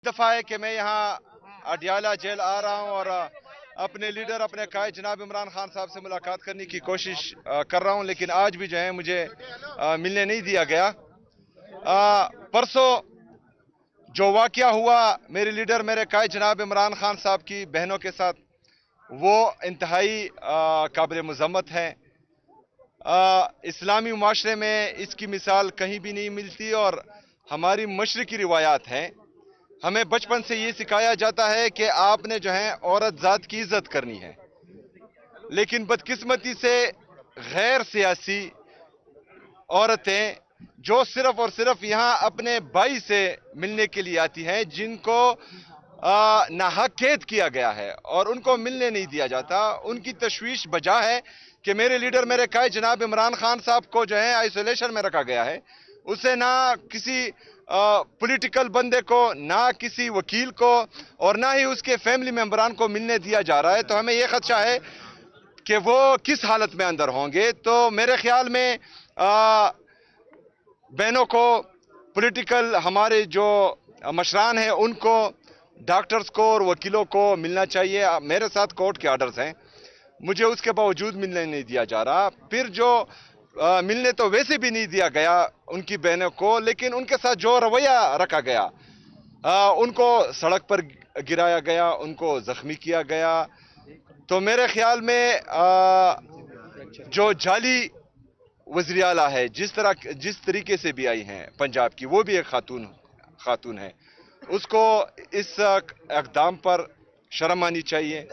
दफ़ा है कि मैं यहाँ अडियाला जेल आ रहा हूँ और अपने लीडर अपने कायद जनाब इमरान खान साहब से मुलाकात करने की कोशिश कर रहा हूँ, लेकिन आज भी जो है मुझे मिलने नहीं दिया गया। परसों जो वाक़या हुआ मेरे लीडर मेरे कायद जनाब इमरान खान साहब की बहनों के साथ, वो इंतहाई काबिल मज़म्मत है। इस्लामी माशरे में इसकी मिसाल कहीं भी नहीं मिलती और हमारी मशरकी रिवायात हैं। हमें बचपन से ये सिखाया जाता है कि आपने जो है औरत ज़ात की इज्जत करनी है, लेकिन बदकिस्मती से गैर सियासी औरतें जो सिर्फ और सिर्फ यहाँ अपने भाई से मिलने के लिए आती हैं, जिनको नाहक कैद किया गया है और उनको मिलने नहीं दिया जाता, उनकी तशवीश बजा है कि मेरे लीडर मेरे कायद जनाब इमरान खान साहब को जो है आइसोलेशन में रखा गया है। उसे ना किसी पॉलिटिकल बंदे को, ना किसी वकील को और ना ही उसके फैमिली मेंबरान को मिलने दिया जा रहा है। तो हमें यह खदशा है कि वो किस हालत में अंदर होंगे। तो मेरे ख्याल में बहनों को, पॉलिटिकल हमारे जो मशरान हैं, उनको, डॉक्टर्स को और वकीलों को मिलना चाहिए। मेरे साथ कोर्ट के आर्डर्स हैं, मुझे उसके बावजूद मिलने नहीं दिया जा रहा। फिर जो मिलने तो वैसे भी नहीं दिया गया उनकी बहनों को, लेकिन उनके साथ जो रवैया रखा गया, उनको सड़क पर गिराया गया, उनको जख्मी किया गया। तो मेरे ख्याल में जो जाली वज़ीर आला है, जिस तरीके से भी आई हैं पंजाब की, वो भी एक खातून है, उसको इस इक़दाम पर शर्म आनी चाहिए।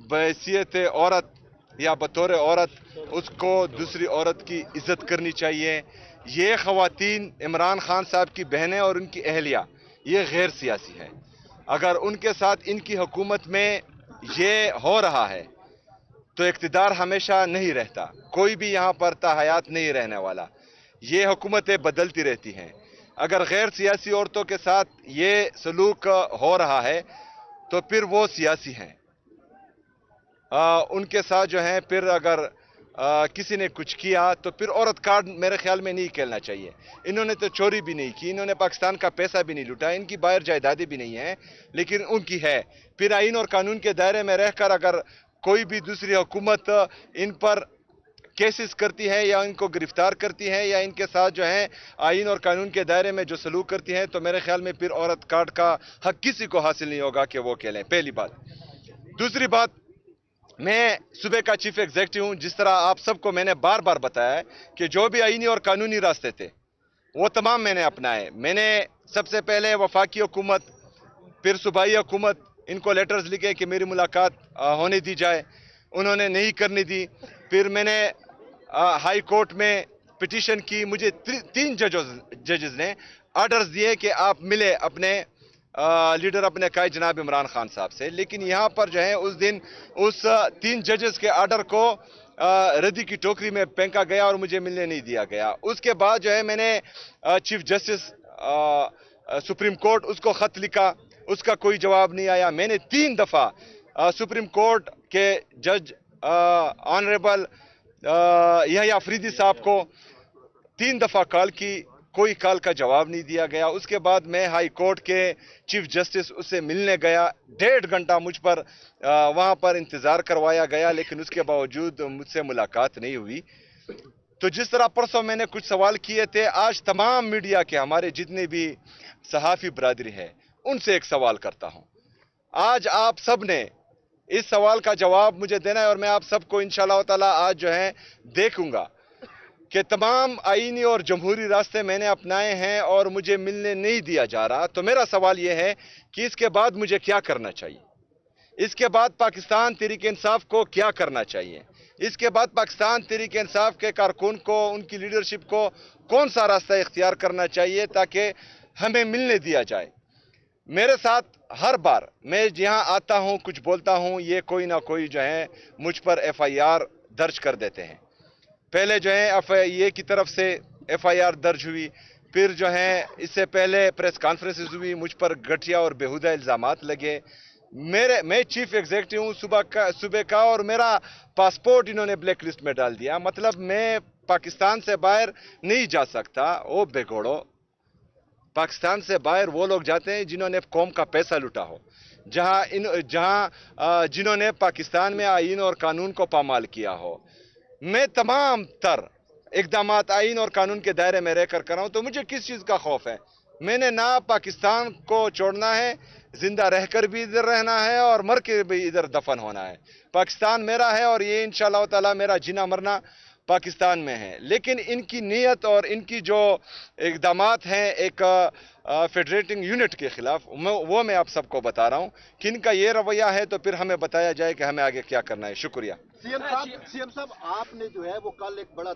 बहैसियत औरत या बतौर औरत उसको दूसरी औरत की इज्जत करनी चाहिए। ये ख़वातीन इमरान खान साहब की बहनें और उनकी अहलिया, ये गैर सियासी है। अगर उनके साथ इनकी हुकूमत में ये हो रहा है तो इक़्तिदार हमेशा नहीं रहता, कोई भी यहाँ पर ताहयात नहीं रहने वाला। ये हुकूमतें बदलती रहती हैं। अगर गैर सियासी औरतों के साथ ये सलूक हो रहा है तो फिर वो सियासी हैं। उनके साथ जो है फिर अगर किसी ने कुछ किया तो फिर औरत कार्ड मेरे ख्याल में नहीं खेलना चाहिए। इन्होंने तो चोरी भी नहीं की, इन्होंने पाकिस्तान का पैसा भी नहीं लूटा, इनकी बाहर जायदादें भी नहीं है, लेकिन उनकी है। फिर आइन और कानून के दायरे में रहकर अगर कोई भी दूसरी हुकूमत इन पर केसेस करती है या इनको गिरफ्तार करती है या इनके साथ जो है आइन और कानून के दायरे में जो सलूक करती है, तो मेरे ख्याल में फिर औरत कार्ड का हक किसी को हासिल नहीं होगा कि वो खेलें। पहली बात। दूसरी बात, मैं सूबे का चीफ एग्जीक्यूटिव हूं। जिस तरह आप सबको मैंने बार बार बताया है कि जो भी आईनी और कानूनी रास्ते थे वो तमाम मैंने अपनाए। मैंने सबसे पहले वफाकी हुकूमत, फिर सूबाई हुकूमत, इनको लेटर्स लिखे कि मेरी मुलाकात होने दी जाए, उन्होंने नहीं करने दी। फिर मैंने हाई कोर्ट में पिटीशन की, मुझे तीन जजेस ने आर्डर्स दिए कि आप मिले अपने लीडर अपने कायद जनाब इमरान खान साहब से। लेकिन यहाँ पर जो है उस दिन उस तीन जजेस के आर्डर को रद्दी की टोकरी में फेंका गया और मुझे मिलने नहीं दिया गया। उसके बाद जो है मैंने चीफ जस्टिस सुप्रीम कोर्ट, उसको खत लिखा, उसका कोई जवाब नहीं आया। मैंने 3 दफा सुप्रीम कोर्ट के जज ऑनरेबल यहया अफरीदी साहब को 3 दफा कॉल की, कोई कॉल का जवाब नहीं दिया गया। उसके बाद मैं हाई कोर्ट के चीफ जस्टिस उससे मिलने गया, 1.5 घंटा मुझ पर वहां पर इंतजार करवाया गया, लेकिन उसके बावजूद मुझसे मुलाकात नहीं हुई। तो जिस तरह परसों मैंने कुछ सवाल किए थे, आज तमाम मीडिया के हमारे जितने भी सहाफ़ी बरादरी है, उनसे एक सवाल करता हूं। आज आप सब ने इस सवाल का जवाब मुझे देना है और मैं आप सबको इंशाअल्लाह ताला आज जो है देखूंगा कि तमाम आईनी और जमहूरी रास्ते मैंने अपनाए हैं और मुझे मिलने नहीं दिया जा रहा। तो मेरा सवाल यह है कि इसके बाद मुझे क्या करना चाहिए? इसके बाद पाकिस्तान तहरीक इंसाफ को क्या करना चाहिए? इसके बाद पाकिस्तान तहरीक इंसाफ के कारकुन को, उनकी लीडरशिप को कौन सा रास्ता इख्तियार करना चाहिए ताकि हमें मिलने दिया जाए? मेरे साथ हर बार मैं जहां आता हूं, कुछ बोलता हूं, ये कोई ना कोई जो है मुझ पर एफआईआर दर्ज कर देते हैं। पहले जो है एफआईए की तरफ से एफआईआर दर्ज हुई, फिर जो है इससे पहले प्रेस कॉन्फ्रेंसेस हुई, मुझ पर घटिया और बेहुदा इल्जामात लगे। मैं चीफ एग्जीक्यूटिव हूँ सूबे का और मेरा पासपोर्ट इन्होंने ब्लैक लिस्ट में डाल दिया। मतलब मैं पाकिस्तान से बाहर नहीं जा सकता। ओ बेगोड़ो, پاکستان سے باہر وہ لوگ جاتے ہیں جنہوں نے قوم کا پیسہ لوٹا ہو، جنہوں نے پاکستان میں آئین اور قانون کو پامال کیا ہو۔ میں تمام تر اقدامات آئین اور قانون کے دائرے میں رہ کر رہا ہوں، تو مجھے کس چیز کا خوف ہے؟ میں نے نہ پاکستان کو چھوڑنا ہے، زندہ رہ کر بھی ادھر رہنا ہے اور مر کے بھی ادھر دفن ہونا ہے۔ پاکستان میرا ہے اور یہ انشاءاللہ تعالی میرا جینا مرنا پاکستان میں ہے، لیکن ان کی نیت اور ان کی جو اقدامات ہیں ایک فیڈریٹنگ یونٹ کے خلاف، وہ میں آپ سب کو بتا رہا ہوں کہ ان کا یہ رویہ ہے، تو پھر ہمیں بتایا جائے کہ ہمیں آگے کیا کرنا ہے۔ شکریہ۔ سی ایم صاحب آپ نے جو ہے وہ کل ایک بڑا